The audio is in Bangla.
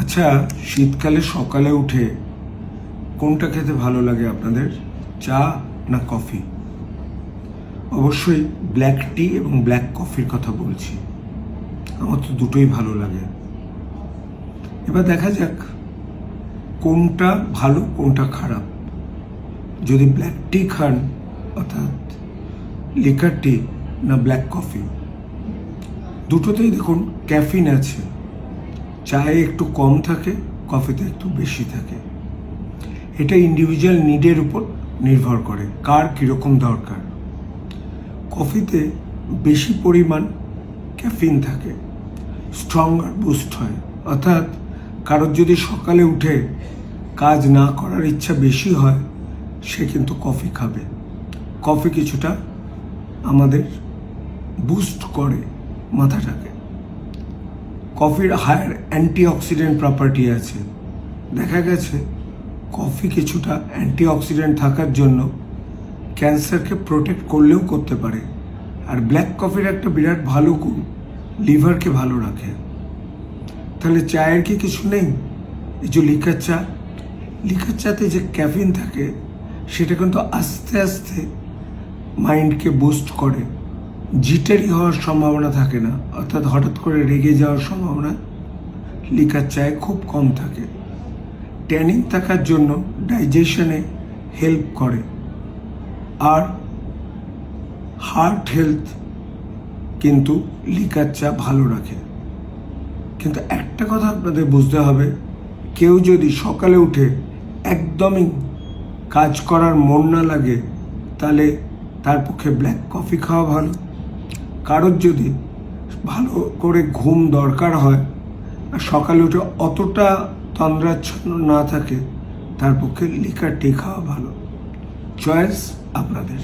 আচ্ছা, শীতকালে সকালে উঠে কোনটা খেতে ভালো লাগে আপনাদের, চা না কফি? অবশ্যই ব্ল্যাক টি এবং ব্ল্যাক কফির কথা বলছি। আমার তো দুটোই ভালো লাগে। এবার দেখা যাক কোনটা ভালো কোনটা খারাপ। যদি ব্ল্যাক টি খান অর্থাৎ লিকার টি না ব্ল্যাক কফি, দুটোতেই দেখুন ক্যাফিন আছে। চায়ে একটু কম থাকে, কফিতে একটু বেশি থাকে। এটা ইন্ডিভিজুয়াল নিডের উপর নির্ভর করে কার কীরকম দরকার। কফিতে বেশি পরিমাণ ক্যাফিন থাকে, স্ট্রঙ্গার বুস্ট হয়, অর্থাৎ কারোর যদি সকালে উঠে কাজ না করার ইচ্ছা বেশি হয় সে কিন্তু কফি খাবে। কফি কিছুটা আমাদের বুস্ট করে মাথাটাকে। কফির হায়ার অ্যান্টিঅক্সিডেন্ট প্রপার্টি আছে। দেখা গেছে কফি কিছুটা অ্যান্টিঅক্সিডেন্ট থাকার জন্য ক্যান্সারকে প্রোটেক্ট করলেও করতে পারে। আর ব্ল্যাক কফির একটা বিরাট ভালো গুণ, লিভারকে ভালো রাখে। তাহলে চায়ের কি কিছু নেই? এই যে লিকার চাতে যে ক্যাফিন থাকে সেটা কিন্তু আস্তে আস্তে মাইন্ডকে বুস্ট করে। জিটারি হওয়ার সম্ভাবনা থাকে না, অর্থাৎ হঠাৎ করে রেগে যাওয়ার সম্ভাবনা লিকার চায়ে খুব কম থাকে। ট্যানিন থাকার জন্য ডাইজেশনে হেল্প করে। আর হার্ট হেলথ কিন্তু লিকার চা ভালো রাখে। কিন্তু একটা কথা আপনাদের বুঝতে হবে, কেউ যদি সকালে উঠে একদমই কাজ করার মন না লাগে তাহলে তার পক্ষে ব্ল্যাক কফি খাওয়া ভালো। কারোর যদি ভালো করে ঘুম দরকার হয় আর সকালে উঠে অতটা তন্দ্রাচ্ছন্ন না থাকে তার পক্ষে লিকার টি খাওয়া ভালো। চয়েস আপনাদের।